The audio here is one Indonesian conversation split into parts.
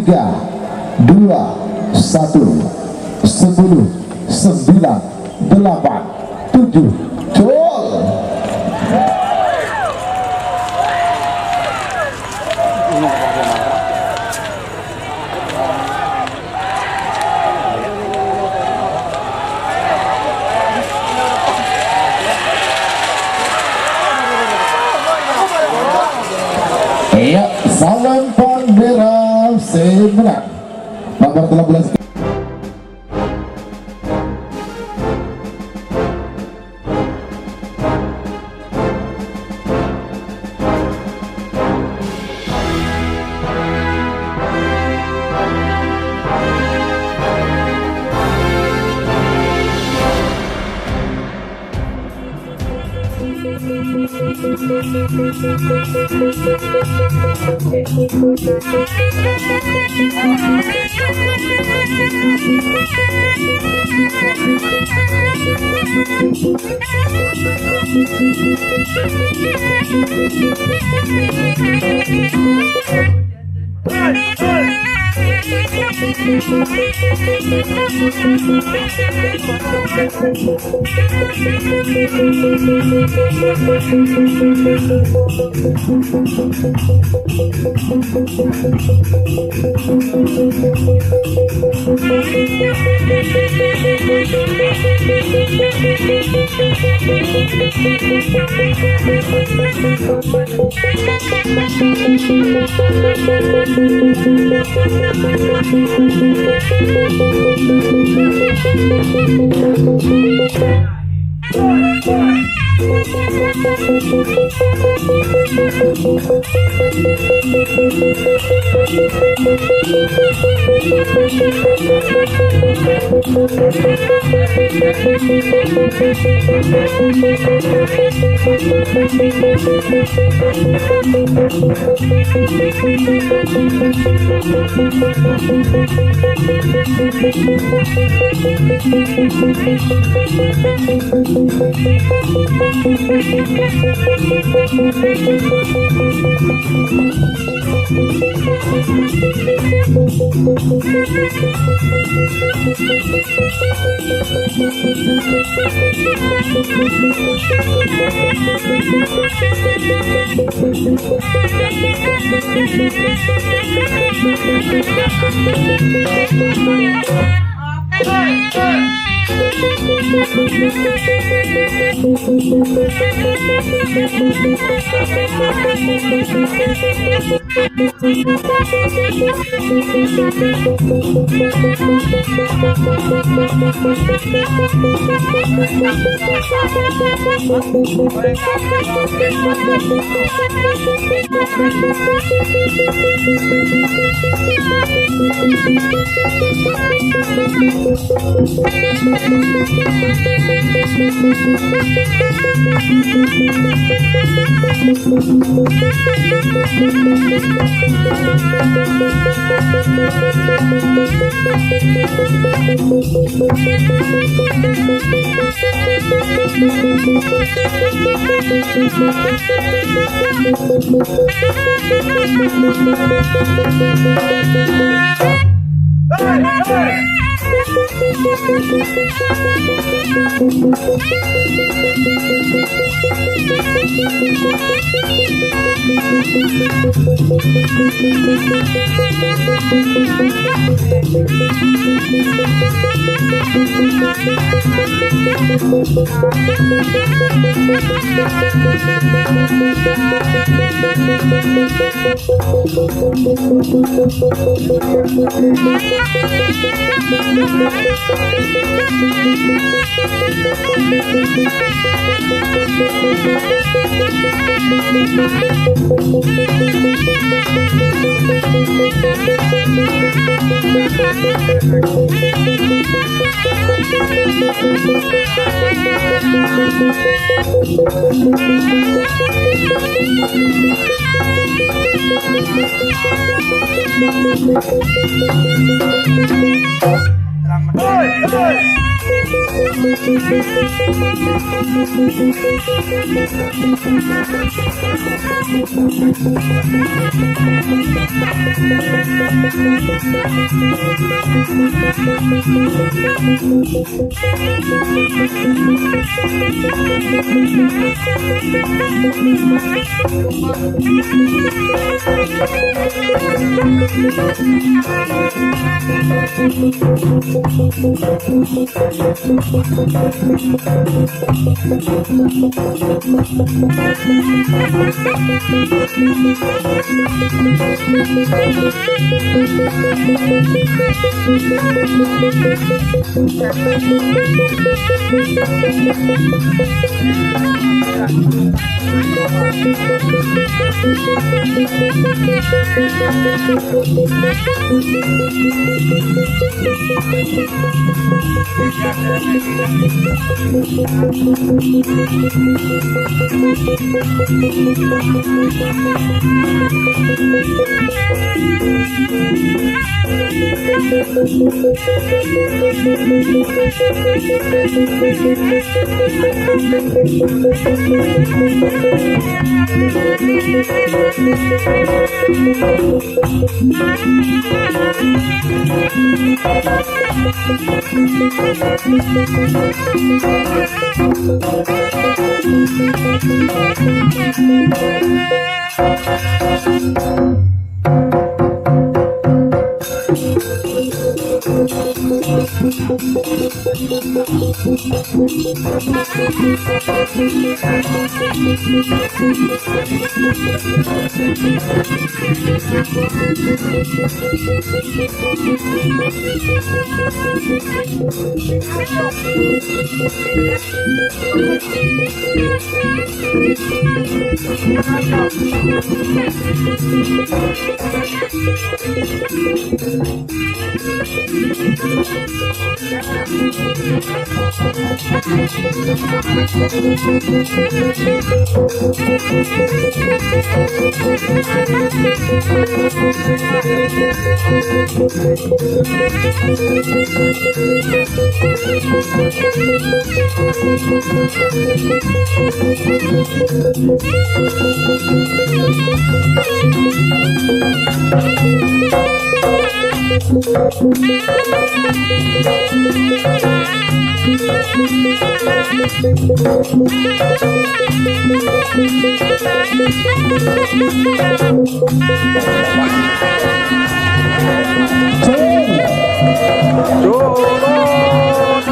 2, 1, 10, 9, 8, 7, gol. Iya, salam Panggera sebenarnya nomor 13.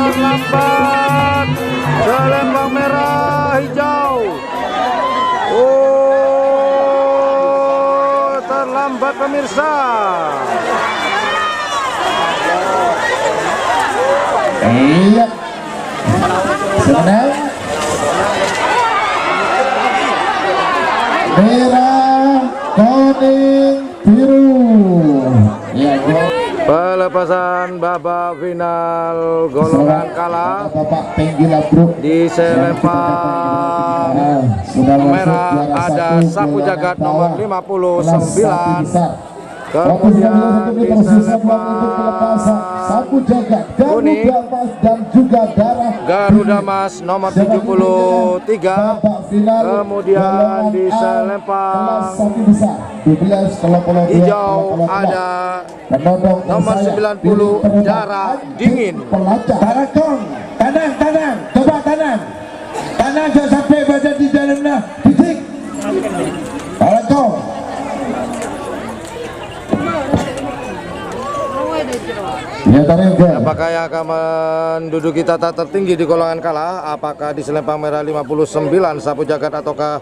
terlambat, selempang merah hijau. Oh, terlambat pemirsa. Iya. Senang. Merah, kuning, biru. Ya, Pelepasan babak final golongan kalah Bapak Tenggi Labruk di selempang merah ada Sapu Jagat nomor 59. Kemudian di selempang Sapu Jagat kuning Garuda Mas dan juga darah Garuda Mas nomor 73. Kemudian di selempang hijau ada nomor 90 darah dingin. Tarakong, tanang, coba tanang, jangan sampai badan di dalamnya titik. Tarakong. Ya, apakah yang akan menduduki tata tertinggi di golongan kalah? Apakah di selempang merah 59 Sapu Jagat ataukah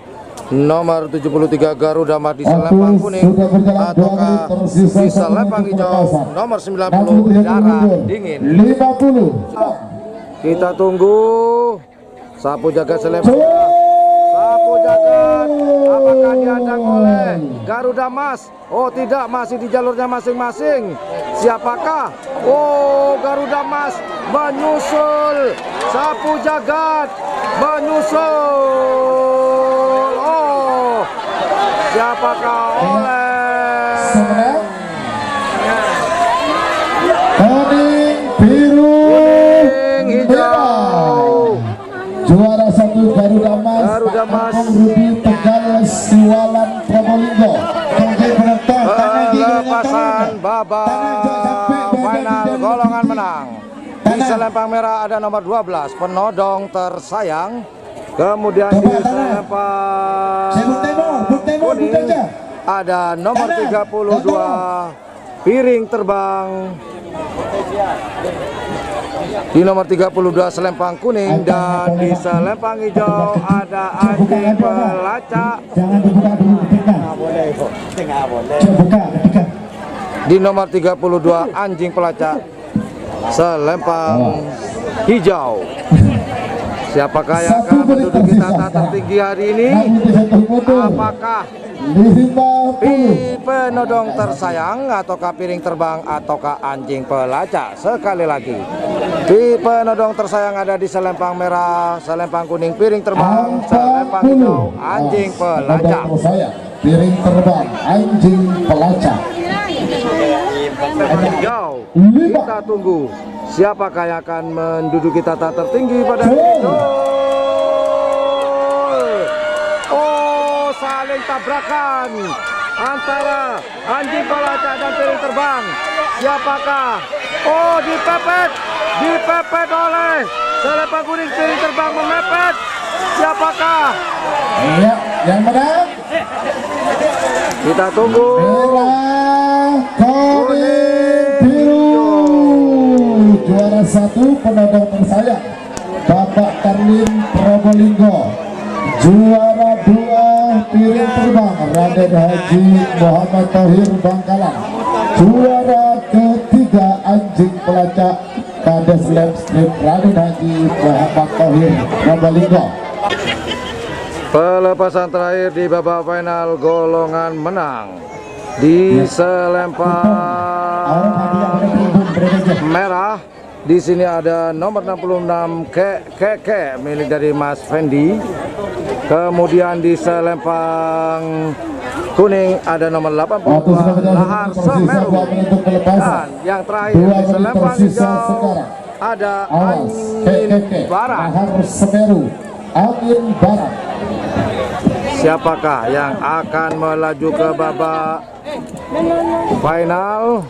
nomor 73 Garuda Mas di selempang kuning ataukah di selempang hijau nomor 90 darah dingin? 50. Kita tunggu Sapu Jagat selempang. Sapu Jagat apakah dihadang oleh Garuda Mas? Oh tidak, masih di jalurnya masing-masing. Siapakah? Oh, Garuda Mas menyusul, Sapu Jagat menyusul. Oh, siapakah oleh kuning, biru, kuning, Juara 1 Garuda Mas. Garuda Mas. Kampung Rubi Tegal Siwalan Probolinggo. Oke penonton, tangan kiri dengan Pelepasan tangan. babak final golongan menang. Di selempang merah ada nomor 12 Penodong Tersayang. Kemudian di Coba tangan. selempang Sebut tembok kuning aja. ada nomor Tangan. 32 Piring Terbang. Di nomor 32 selempang kuning dan di selempang hijau ada Anjing Pelacak. Jangan dibuka dulu ketika. Coba buka ketika. Di nomor 32 Anjing Pelacak selempang hijau. Siapakah yang akan menduduki tata tertinggi hari ini? Apakah Penodong Tersayang ataukah Piring Terbang ataukah Anjing Pelacak? Sekali lagi, di Penodong Tersayang ada di selempang merah, selempang kuning Piring Terbang, selempang hijau Anjing Pelacak. Piring Terbang Anjing Pelacak. Hijau, kita tunggu siapakah yang akan menduduki tata tertinggi pada hari ini. Oh, saling tabrakan antara Anjing Pelacak dan Piring Terbang. Siapakah? Oh, dipepet oleh selempang kuning. Piring Terbang memepet. Siapakah? Iya, yang menang Kita tunggu. merah, kuning, biru. Juara 1 Penodong Tersayang Bapak Karlin Probolinggo. Juara 2 Piring Terbang Raden Haji Muhammad Thohir Bangkalan. Juara ketiga Anjing Pelacak Kades Lab Strip Raden Haji Muhammad Thohir Probolinggo. Pelepasan terakhir di babak final golongan menang di selempang merah. Di sini ada nomor 66 Keke milik dari Mas Fendi. Kemudian di selempang kuning ada nomor 82 Lahar Semeru. Dan yang terakhir di selempang hijau ada Angin Barat. Lahar Semeru, Angin Barat. Siapakah yang akan melaju ke babak final?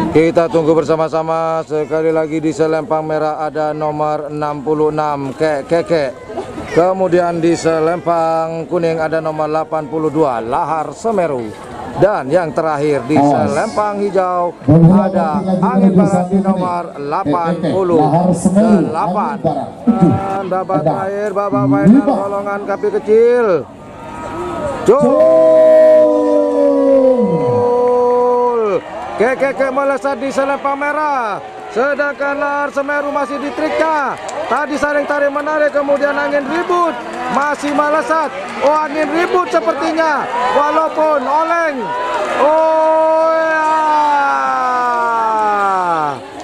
Kita tunggu bersama-sama. Sekali lagi di selempang merah ada nomor 66 Keke. Kemudian di selempang kuning ada nomor 82 Lahar Semeru. Dan yang terakhir di selempang hijau ada Angin Barat di nomor 88. Dan babak terakhir, babak final golongan kapi kecil. Keke melesat di selempang merah, sedangkan Lahar Semeru masih di triknya. Tadi saling tarik menarik, kemudian angin ribut, masih melesat. Oh, angin ribut sepertinya, walaupun oleng. Oh ya,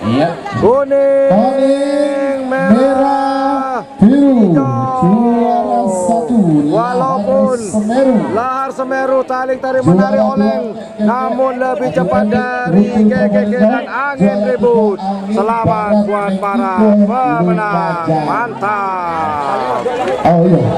Iya. kuning, merah, biru. hijau. Juara 1 Walaupun Lahar Semeru tarik menarik oleng, namun lebih cepat dari Keke dan angin ribut. Selamat buat para pemenang, mantap. Oh iya.